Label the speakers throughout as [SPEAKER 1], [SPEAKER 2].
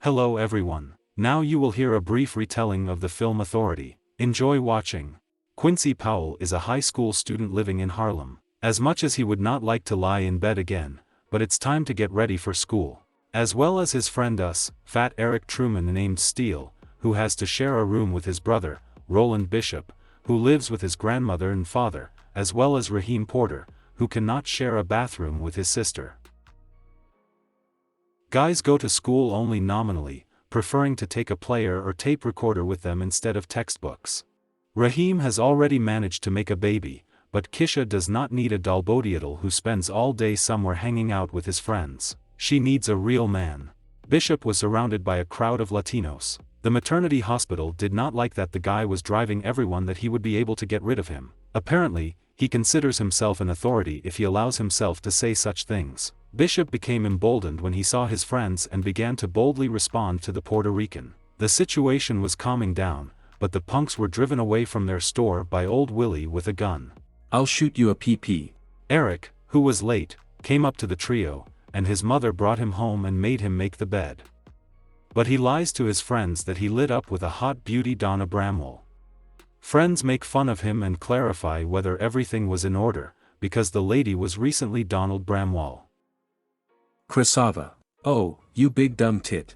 [SPEAKER 1] Hello everyone. Now you will hear a brief retelling of the film Authority. Enjoy watching. Quincy Powell is a high school student living in Harlem. As much as he would not like to lie in bed again, but it's time to get ready for school. As well as his friend Fat Eric Truman named Steele, who has to share a room with his brother, Roland Bishop, who lives with his grandmother and father, as well as Raheem Porter, who cannot share a bathroom with his sister. Guys go to school only nominally, preferring to take a player or tape recorder with them instead of textbooks. Raheem has already managed to make a baby, but Kisha does not need a dalbodiadal who spends all day somewhere hanging out with his friends. She needs a real man. Bishop was surrounded by a crowd of Latinos. The maternity hospital did not like that the guy was driving everyone that he would be able to get rid of him. Apparently, he considers himself an authority if he allows himself to say such things. Bishop became emboldened when he saw his friends and began to boldly respond to the Puerto Rican. The situation was calming down, but the punks were driven away from their store by old Willie with a gun.
[SPEAKER 2] I'll shoot you a PP.
[SPEAKER 1] Eric, who was late, came up to the trio, and his mother brought him home and made him make the bed. But he lies to his friends that he lit up with a hot beauty Donna Bramwell. Friends make fun of him and clarify whether everything was in order, because the lady was recently Donald Bramwell.
[SPEAKER 2] Crisava. Oh, you big dumb tit.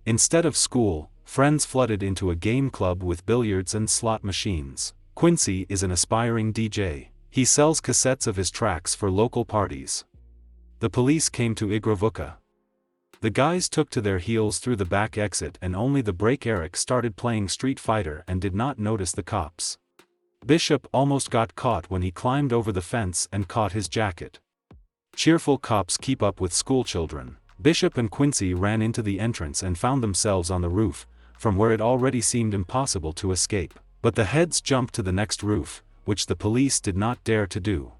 [SPEAKER 1] Instead of school, friends flooded into a game club with billiards and slot machines. Quincy is an aspiring DJ. He sells cassettes of his tracks for local parties. The police came to Igravuca. The guys took to their heels through the back exit and only the break Eric started playing Street Fighter and did not notice the cops. Bishop almost got caught when he climbed over the fence and caught his jacket. Cheerful cops keep up with schoolchildren. Bishop and Quincy ran into the entrance and found themselves on the roof, from where it already seemed impossible to escape. But the heads jumped to the next roof, which the police did not dare to do.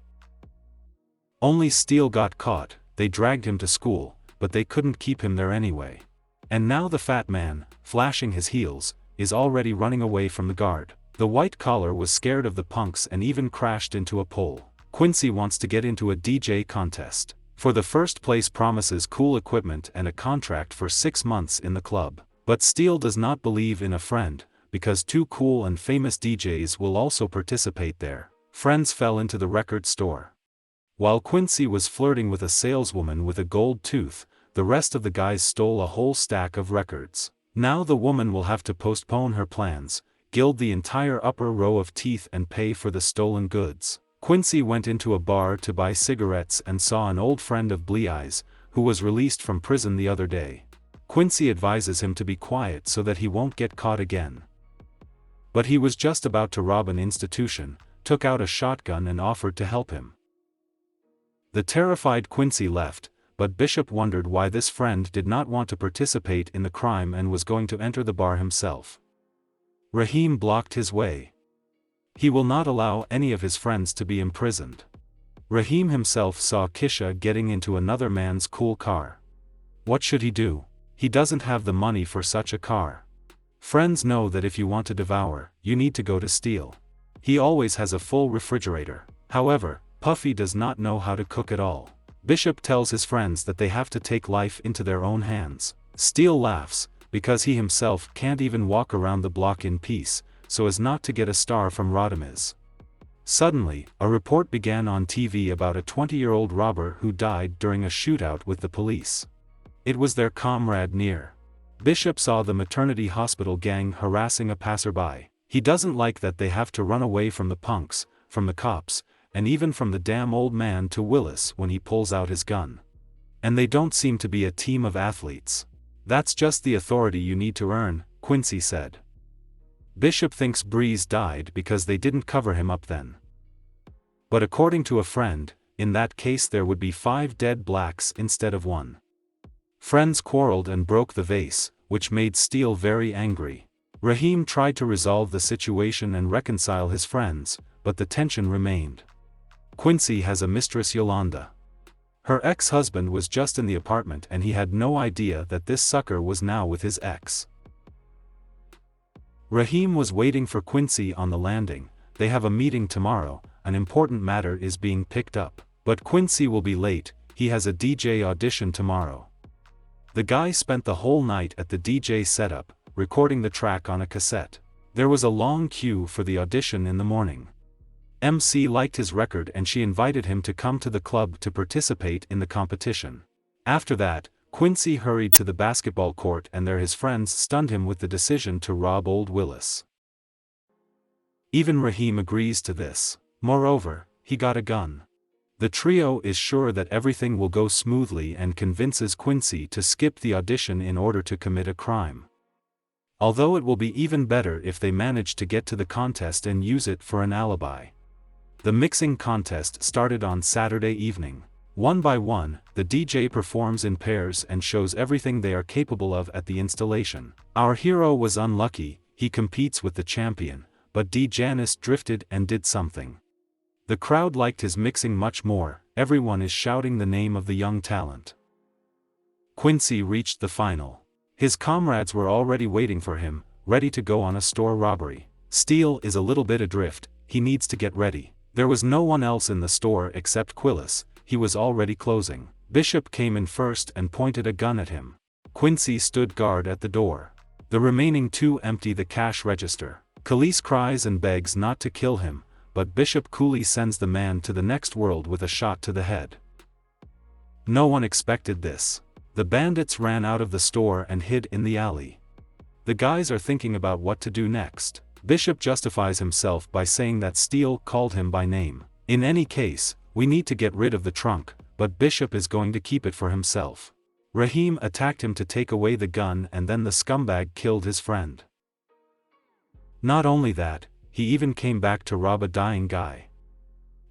[SPEAKER 1] Only Steele got caught. They dragged him to school, but they couldn't keep him there anyway. And now the fat man, flashing his heels, is already running away from the guard. The white collar was scared of the punks and even crashed into a pole. Quincy wants to get into a DJ contest. For the first place promises cool equipment and a contract for 6 months in the club. But Steele does not believe in a friend, because 2 cool and famous DJs will also participate there. Friends fell into the record store. While Quincy was flirting with a saleswoman with a gold tooth, the rest of the guys stole a whole stack of records. Now the woman will have to postpone her plans, gild the entire upper row of teeth and pay for the stolen goods. Quincy went into a bar to buy cigarettes and saw an old friend of Blee Eyes, who was released from prison the other day. Quincy advises him to be quiet so that he won't get caught again. But he was just about to rob an institution, took out a shotgun and offered to help him. The terrified Quincy left, but Bishop wondered why this friend did not want to participate in the crime and was going to enter the bar himself. Raheem blocked his way. He will not allow any of his friends to be imprisoned. Raheem himself saw Kisha getting into another man's cool car. What should he do? He doesn't have the money for such a car. Friends know that if you want to devour, you need to go to Steele. He always has a full refrigerator. However, Puffy does not know how to cook at all. Bishop tells his friends that they have to take life into their own hands. Steele laughs, because he himself can't even walk around the block in peace, so as not to get a star from Rodimus. Suddenly, a report began on TV about a 20-year-old robber who died during a shootout with the police. It was their comrade Near. Bishop saw the maternity hospital gang harassing a passerby. He doesn't like that they have to run away from the punks, from the cops, and even from the damn old man to Willis when he pulls out his gun. And they don't seem to be a team of athletes. That's just the authority you need to earn, Quincy said. Bishop thinks Breeze died because they didn't cover him up then. But according to a friend, in that case there would be 5 dead blacks instead of 1. Friends quarreled and broke the vase, which made Steele very angry. Raheem tried to resolve the situation and reconcile his friends, but the tension remained. Quincy has a mistress Yolanda. Her ex-husband was just in the apartment and he had no idea that this sucker was now with his ex. Raheem was waiting for Quincy on the landing. They have a meeting tomorrow, an important matter is being picked up. But Quincy will be late, he has a DJ audition tomorrow. The guy spent the whole night at the DJ setup, recording the track on a cassette. There was a long queue for the audition in the morning. MC liked his record and she invited him to come to the club to participate in the competition. After that, Quincy hurried to the basketball court and there his friends stunned him with the decision to rob old Willis. Even Raheem agrees to this. Moreover, he got a gun. The trio is sure that everything will go smoothly and convinces Quincy to skip the audition in order to commit a crime. Although it will be even better if they manage to get to the contest and use it for an alibi. The mixing contest started on Saturday evening. One by one, the DJ performs in pairs and shows everything they are capable of at the installation. Our hero was unlucky, he competes with the champion, but Janice drifted and did something. The crowd liked his mixing much more, everyone is shouting the name of the young talent. Quincy reached the final. His comrades were already waiting for him, ready to go on a store robbery. Steele is a little bit adrift, he needs to get ready. There was no one else in the store except Quilis, he was already closing. Bishop came in first and pointed a gun at him. Quincy stood guard at the door. The remaining two empty the cash register. Quilis cries and begs not to kill him, but Bishop coolly sends the man to the next world with a shot to the head. No one expected this. The bandits ran out of the store and hid in the alley. The guys are thinking about what to do next. Bishop justifies himself by saying that Steele called him by name. In any case, we need to get rid of the trunk, but Bishop is going to keep it for himself. Raheem attacked him to take away the gun and then the scumbag killed his friend. Not only that, he even came back to rob a dying guy.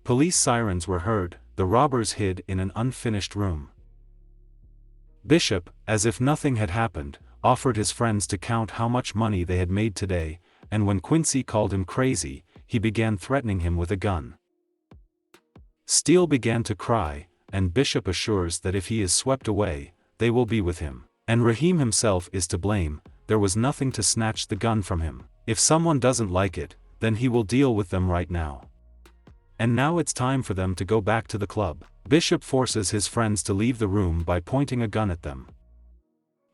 [SPEAKER 1] Police sirens were heard, the robbers hid in an unfinished room. Bishop, as if nothing had happened, offered his friends to count how much money they had made today, and when Quincy called him crazy, he began threatening him with a gun. Steele began to cry, and Bishop assures that if he is swept away, they will be with him. And Raheem himself is to blame, there was nothing to snatch the gun from him. If someone doesn't like it, then he will deal with them right now. And now it's time for them to go back to the club. Bishop forces his friends to leave the room by pointing a gun at them.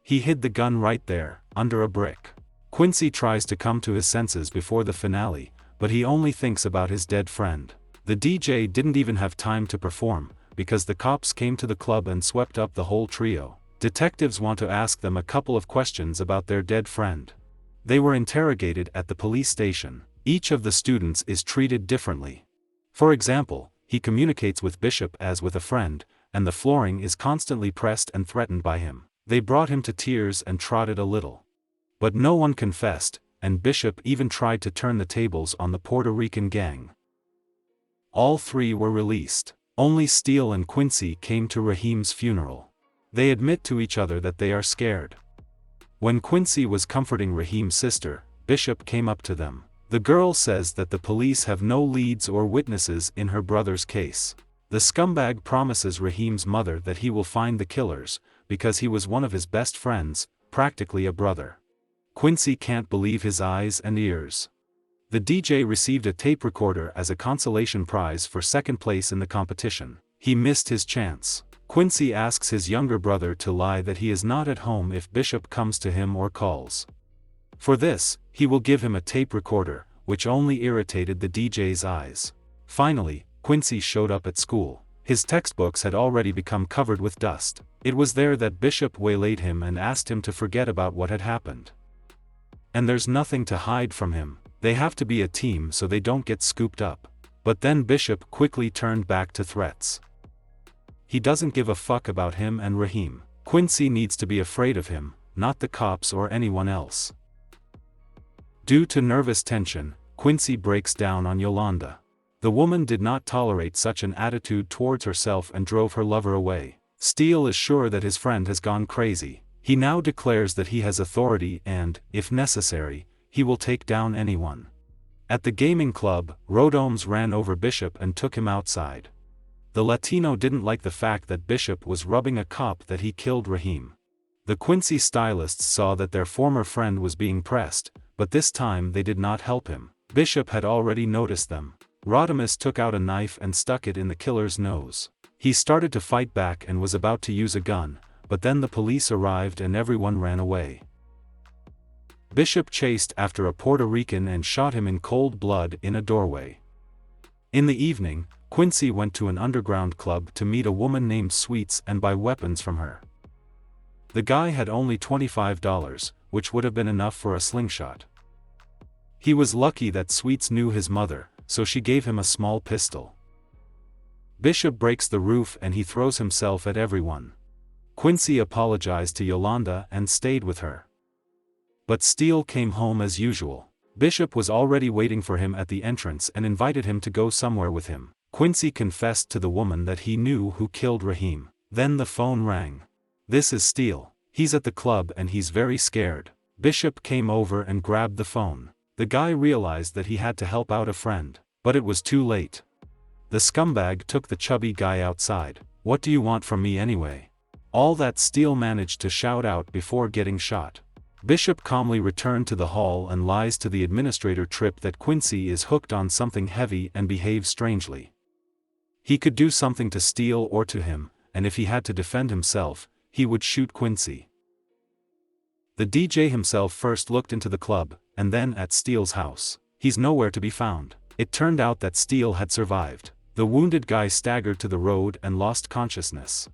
[SPEAKER 1] He hid the gun right there, under a brick. Quincy tries to come to his senses before the finale, but he only thinks about his dead friend. The DJ didn't even have time to perform, because the cops came to the club and swept up the whole trio. Detectives want to ask them a couple of questions about their dead friend. They were interrogated at the police station. Each of the students is treated differently. For example, he communicates with Bishop as with a friend, and the flooring is constantly pressed and threatened by him. They brought him to tears and trotted a little. But no one confessed, and Bishop even tried to turn the tables on the Puerto Rican gang. All three were released. Only Steele and Quincy came to Raheem's funeral. They admit to each other that they are scared. When Quincy was comforting Raheem's sister, Bishop came up to them. The girl says that the police have no leads or witnesses in her brother's case. The scumbag promises Raheem's mother that he will find the killers, because he was one of his best friends, practically a brother. Quincy can't believe his eyes and ears. The DJ received a tape recorder as a consolation prize for second place in the competition. He missed his chance. Quincy asks his younger brother to lie that he is not at home if Bishop comes to him or calls. For this, he will give him a tape recorder, which only irritated the DJ's eyes. Finally, Quincy showed up at school. His textbooks had already become covered with dust. It was there that Bishop waylaid him and asked him to forget about what had happened. And there's nothing to hide from him. They have to be a team so they don't get scooped up. But then Bishop quickly turned back to threats. He doesn't give a fuck about him and Raheem. Quincy needs to be afraid of him, not the cops or anyone else. Due to nervous tension, Quincy breaks down on Yolanda. The woman did not tolerate such an attitude towards herself and drove her lover away. Steele is sure that his friend has gone crazy. He now declares that he has authority and, if necessary, he will take down anyone. At the gaming club, Rodomes ran over Bishop and took him outside. The Latino didn't like the fact that Bishop was rubbing a cop that he killed Raheem. The Quincy stylists saw that their former friend was being pressed, but this time they did not help him. Bishop had already noticed them. Rodimus took out a knife and stuck it in the killer's nose. He started to fight back and was about to use a gun, but then the police arrived and everyone ran away. Bishop chased after a Puerto Rican and shot him in cold blood in a doorway. In the evening, Quincy went to an underground club to meet a woman named Sweets and buy weapons from her. The guy had only $25, which would have been enough for a slingshot. He was lucky that Sweets knew his mother, so she gave him a small pistol. Bishop breaks the roof and he throws himself at everyone. Quincy apologized to Yolanda and stayed with her. But Steele came home as usual. Bishop was already waiting for him at the entrance and invited him to go somewhere with him. Quincy confessed to the woman that he knew who killed Raheem. Then the phone rang. "This is Steele. He's at the club and he's very scared." Bishop came over and grabbed the phone. The guy realized that he had to help out a friend, but it was too late. The scumbag took the chubby guy outside. "What do you want from me anyway?" All that Steele managed to shout out before getting shot. Bishop calmly returned to the hall and lies to the administrator Tripp that Quincy is hooked on something heavy and behaves strangely. He could do something to Steele or to him, and if he had to defend himself, he would shoot Quincy. The DJ himself first looked into the club, and then at Steele's house. He's nowhere to be found. It turned out that Steele had survived. The wounded guy staggered to the road and lost consciousness.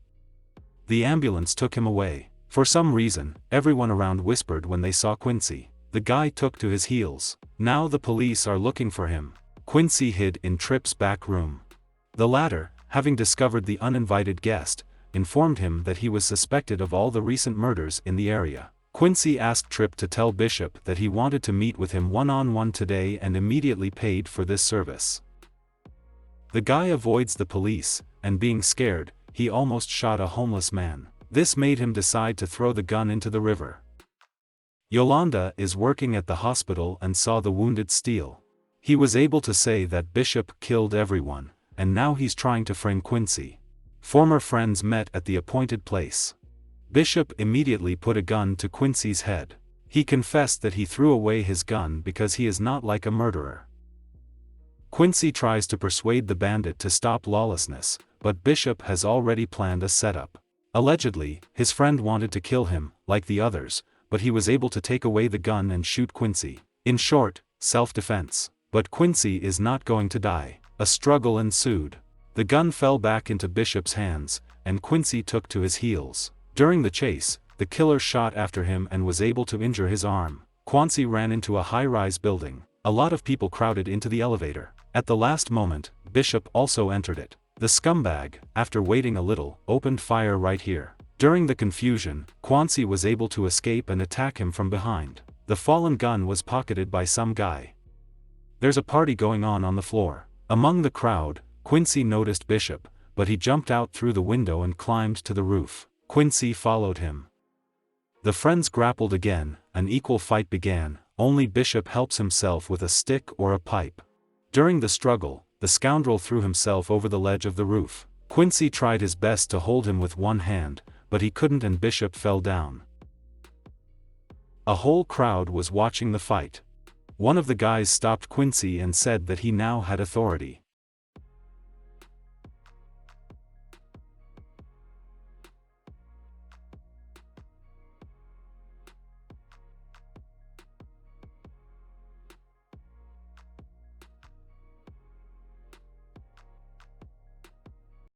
[SPEAKER 1] The ambulance took him away. For some reason, everyone around whispered when they saw Quincy. The guy took to his heels. Now the police are looking for him. Quincy hid in Tripp's back room. The latter, having discovered the uninvited guest, informed him that he was suspected of all the recent murders in the area. Quincy asked Tripp to tell Bishop that he wanted to meet with him one-on-one today and immediately paid for this service. The guy avoids the police, and being scared, he almost shot a homeless man. This made him decide to throw the gun into the river. Yolanda is working at the hospital and saw the wounded Steele. He was able to say that Bishop killed everyone, and now he's trying to frame Quincy. Former friends met at the appointed place. Bishop immediately put a gun to Quincy's head. He confessed that he threw away his gun because he is not like a murderer. Quincy tries to persuade the bandit to stop lawlessness, but Bishop has already planned a setup. Allegedly, his friend wanted to kill him, like the others, but he was able to take away the gun and shoot Quincy. In short, self-defense. But Quincy is not going to die. A struggle ensued. The gun fell back into Bishop's hands, and Quincy took to his heels. During the chase, the killer shot after him and was able to injure his arm. Quincy ran into a high-rise building. A lot of people crowded into the elevator. At the last moment, Bishop also entered it. The scumbag, after waiting a little, opened fire right here. During the confusion, Quincy was able to escape and attack him from behind. The fallen gun was pocketed by some guy. There's a party going on the floor. Among the crowd, Quincy noticed Bishop, but he jumped out through the window and climbed to the roof. Quincy followed him. The friends grappled again, an equal fight began, only Bishop helps himself with a stick or a pipe. During the struggle, the scoundrel threw himself over the ledge of the roof. Quincy tried his best to hold him with one hand, but he couldn't and Bishop fell down. A whole crowd was watching the fight. One of the guys stopped Quincy and said that he now had authority.